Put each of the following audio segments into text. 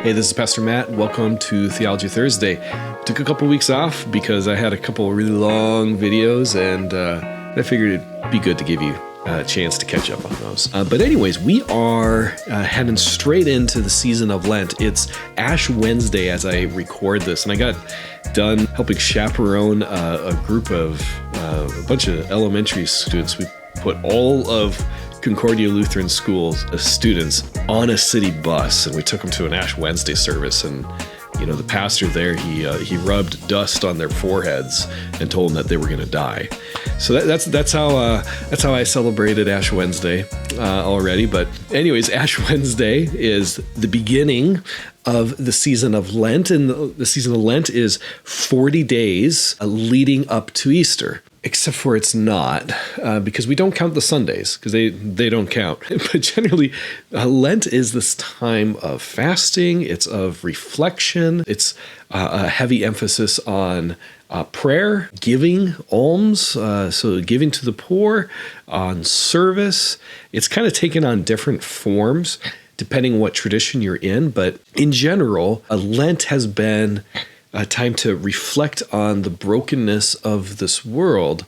Hey, this is Pastor Matt. Welcome to Theology Thursday. Took a couple weeks off because I had a couple of really long videos, and I figured it'd be good to give you a chance to catch up on those. But anyways, we are heading straight into the season of Lent. It's Ash Wednesday as I record this, and I got done helping chaperone a group of a bunch of elementary students. We put all of Concordia Lutheran School's students on a city bus, and we took them to an Ash Wednesday service. And the pastor there, he rubbed dust on their foreheads and told them that they were going to die. So that's how I celebrated Ash Wednesday already. But anyways, Ash Wednesday is the beginning of the season of Lent, and the season of Lent is 40 days leading up to Easter. Except for it's not, because we don't count the Sundays, because they don't count. But generally, Lent is this time of fasting, it's of reflection, it's a heavy emphasis on prayer, giving, alms, so giving to the poor, on service. It's kind of taken on different forms depending what tradition you're in, but in general, Lent has been a time to reflect on the brokenness of this world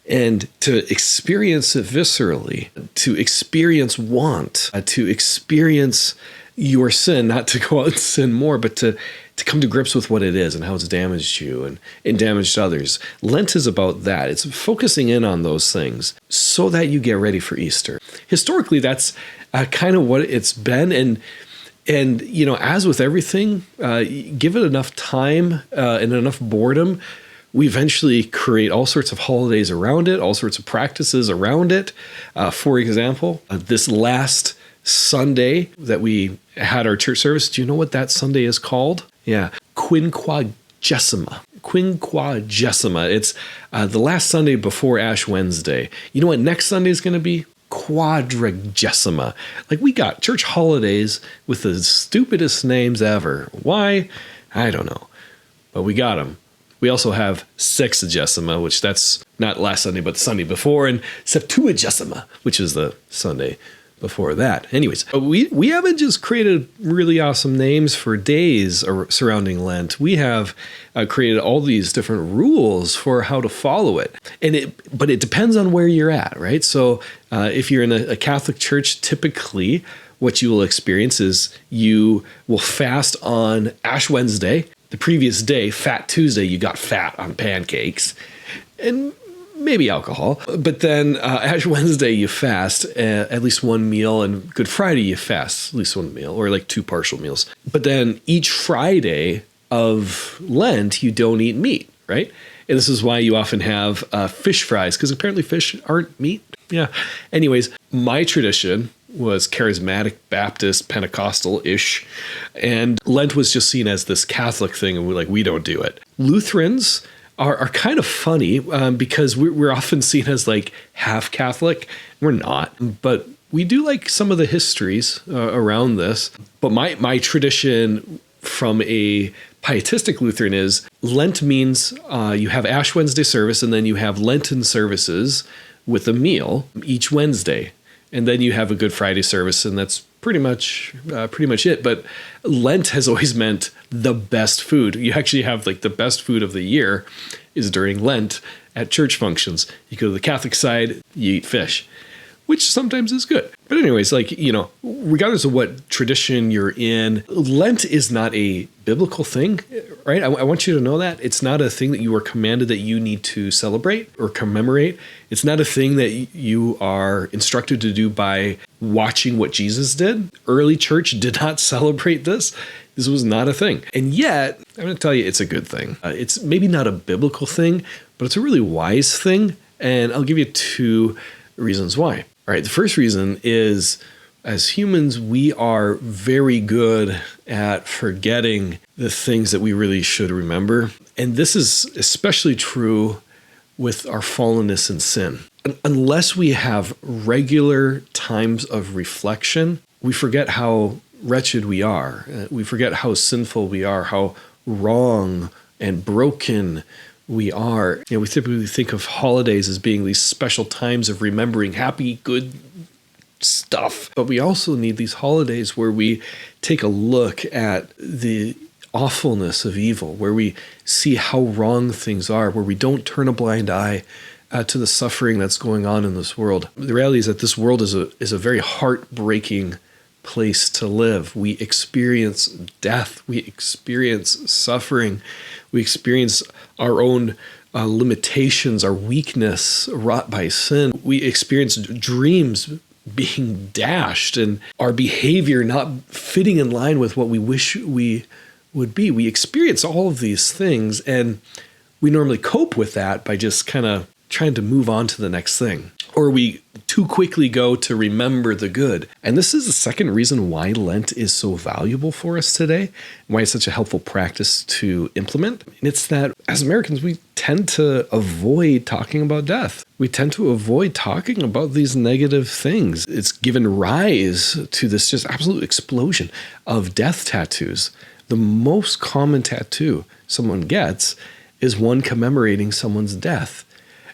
and to experience it viscerally, to experience want, to experience your sin, not to go out and sin more, but to come to grips with what it is and how it's damaged you and damaged others. Lent is about that. It's focusing in on those things so that you get ready for Easter. Historically, that's kind of what it's been. And as with everything, give it enough time and enough boredom, we eventually create all sorts of holidays around it, all sorts of practices around it. For example, this last Sunday that we had our church service, do you know what that Sunday is called? Yeah, Quinquagesima. Quinquagesima. It's the last Sunday before Ash Wednesday. You know what next Sunday is going to be? Quadragesima. Like, we got church holidays with the stupidest names ever. Why? I don't know. But we got them. We also have Sexagesima, which that's not last Sunday, but the Sunday before, and Septuagesima, which is the Sunday before that. Anyways, we haven't just created really awesome names for days surrounding Lent. We have created all these different rules for how to follow it. But it depends on where you're at, right? So if you're in a Catholic church, typically what you will experience is you will fast on Ash Wednesday. The previous day, Fat Tuesday, you got fat on pancakes and maybe alcohol. But then Ash Wednesday, you fast at least one meal, and Good Friday, you fast at least one meal, or like two partial meals. But then each Friday of Lent, you don't eat meat, right? And this is why you often have fish fries, because apparently fish aren't meat. Yeah. Anyways, my tradition was charismatic, Baptist, Pentecostal-ish, and Lent was just seen as this Catholic thing, and we don't do it. Lutherans are kind of funny because we're often seen as like half Catholic. We're not, but we do like some of the histories around this. But my tradition from a pietistic Lutheran is Lent means you have Ash Wednesday service, and then you have Lenten services with a meal each Wednesday. And then you have a Good Friday service, and that's pretty much it. But Lent has always meant the best food. You actually have like the best food of the year is during Lent at church functions. You go to the Catholic side, you eat fish, which sometimes is good. But anyways, regardless of what tradition you're in, Lent is not a biblical thing, right? I want you to know that. It's not a thing that you are commanded that you need to celebrate or commemorate. It's not a thing that you are instructed to do by watching what Jesus did. Early church did not celebrate this. This was not a thing. And yet, I'm going to tell you, it's a good thing. It's maybe not a biblical thing, but it's a really wise thing. And I'll give you two reasons why. All right, the first reason is, as humans, we are very good at forgetting the things that we really should remember. And this is especially true with our fallenness and sin. Unless we have regular times of reflection, we forget how wretched we are. We forget how sinful we are, how wrong and broken we are. We typically think of holidays as being these special times of remembering happy, good stuff. But we also need these holidays where we take a look at the awfulness of evil, where we see how wrong things are, where we don't turn a blind eye to the suffering that's going on in this world. The reality is that this world is a very heartbreaking place to live. We experience death. We experience suffering. We experience our own limitations, our weakness wrought by sin. We experience dreams being dashed and our behavior not fitting in line with what we wish we would be. We experience all of these things, and we normally cope with that by just kind of trying to move on to the next thing. Or we too quickly go to remember the good. And this is the second reason why Lent is so valuable for us today, why it's such a helpful practice to implement. And it's that as Americans, we tend to avoid talking about death. We tend to avoid talking about these negative things. It's given rise to this just absolute explosion of death tattoos. The most common tattoo someone gets is one commemorating someone's death.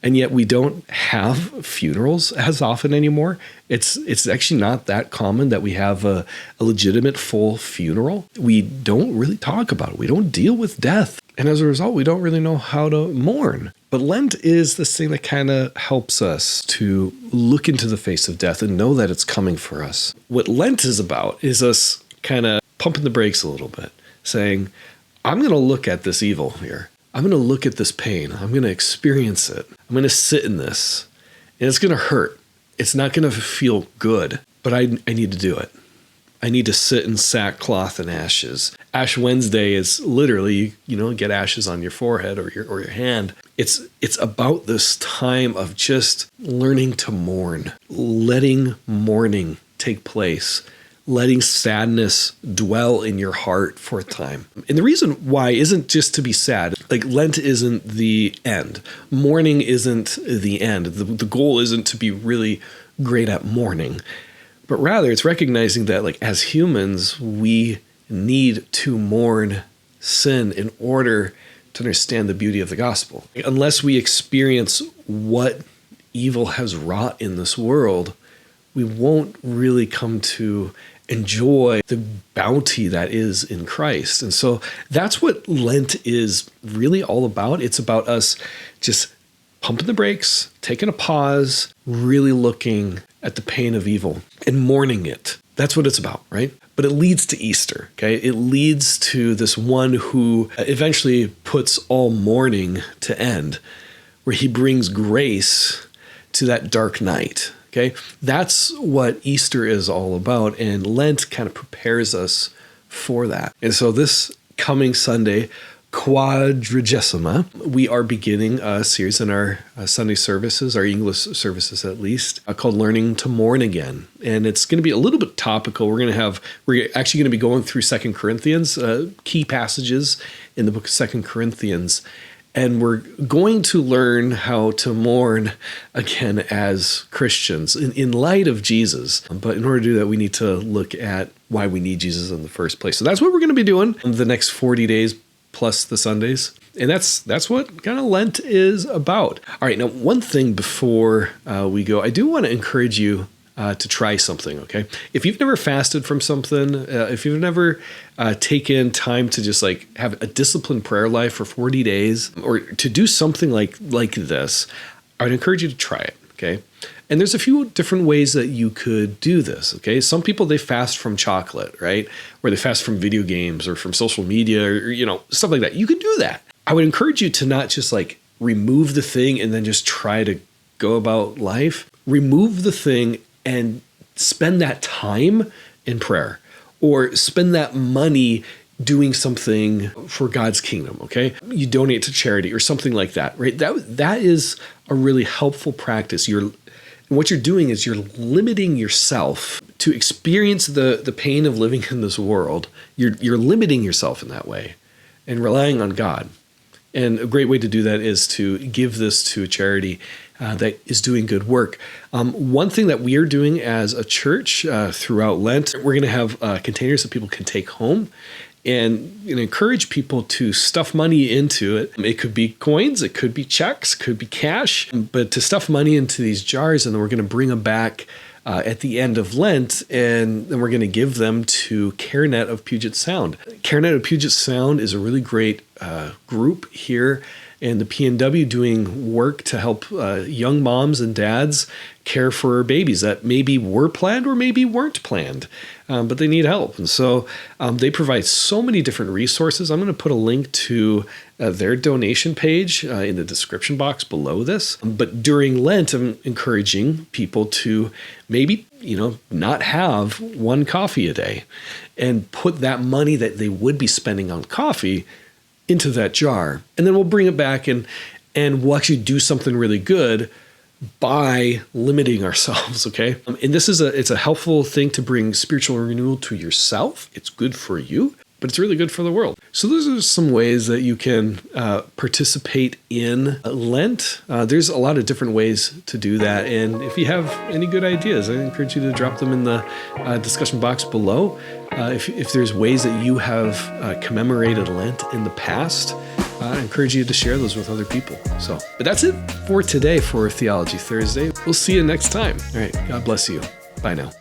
And yet we don't have funerals as often anymore. It's actually not that common that we have a legitimate full funeral. We don't really talk about it. We don't deal with death. And as a result, we don't really know how to mourn. But Lent is this thing that kind of helps us to look into the face of death and know that it's coming for us. What Lent is about is us kind of pumping the brakes a little bit, saying, I'm going to look at this evil here. I'm going to look at this pain. I'm going to experience it. I'm going to sit in this. And it's going to hurt. It's not going to feel good, but I need to do it. I need to sit in sackcloth and ashes. Ash Wednesday is literally, get ashes on your forehead or your hand. It's about this time of just learning to mourn, letting mourning take place, letting sadness dwell in your heart for a time. And the reason why isn't just to be sad. Like Lent isn't the end. Mourning isn't the end. The goal isn't to be really great at mourning, but rather it's recognizing that like as humans, we need to mourn sin in order to understand the beauty of the gospel. Unless we experience what evil has wrought in this world, we won't really come to enjoy the bounty that is in Christ. And so that's what Lent is really all about. It's about us just pumping the brakes, taking a pause, really looking at the pain of evil and mourning it. That's what it's about, right? But it leads to Easter, okay? It leads to this one who eventually puts all mourning to end, where he brings grace to that dark night. Okay, that's what Easter is all about, and Lent kind of prepares us for that. And so this coming Sunday, Quadragesima, we are beginning a series in our Sunday services, our English services at least, called Learning to Mourn Again. And it's going to be a little bit topical. We're actually going to be going through 2 Corinthians, key passages in the book of 2 Corinthians. And we're going to learn how to mourn again as Christians in light of Jesus. But in order to do that, we need to look at why we need Jesus in the first place. So that's what we're going to be doing the next 40 days plus the Sundays. And that's what kind of Lent is about. All right, now one thing before we go, I do want to encourage you to try something, okay? If you've never fasted from something, if you've never taken time to just like have a disciplined prayer life for 40 days or to do something like this, I would encourage you to try it, okay? And there's a few different ways that you could do this, okay? Some people, they fast from chocolate, right? Or they fast from video games or from social media or, stuff like that. You could do that. I would encourage you to not just like remove the thing and then just try to go about life. Remove the thing and spend that time in prayer or spend that money doing something for God's kingdom, okay? You donate to charity or something like that, right? That is a really helpful practice. What you're doing is you're limiting yourself to experience the pain of living in this world. You're limiting yourself in that way and relying on God. And a great way to do that is to give this to a charity that is doing good work. One thing that we are doing as a church throughout Lent, we're going to have containers that people can take home and encourage people to stuff money into it. It could be coins, it could be checks, could be cash, but to stuff money into these jars, and then we're going to bring them back at the end of Lent, and then we're going to give them to CareNet of Puget Sound. CareNet of Puget Sound is a really great group here in the PNW doing work to help young moms and dads care for babies that maybe were planned or maybe weren't planned, but they need help. And so they provide so many different resources. I'm going to put a link to their donation page in the description box below this. But during Lent, I'm encouraging people to maybe, not have one coffee a day and put that money that they would be spending on coffee into that jar. And then we'll bring it back and we'll actually do something really good by limiting ourselves, okay? And this is it's a helpful thing to bring spiritual renewal to yourself. It's good for you, but it's really good for the world. So those are some ways that you can participate in Lent. There's a lot of different ways to do that. And if you have any good ideas, I encourage you to drop them in the discussion box below. If there's ways that you have commemorated Lent in the past, I encourage you to share those with other people. But that's it for today for Theology Thursday. We'll see you next time. All right. God bless you. Bye now.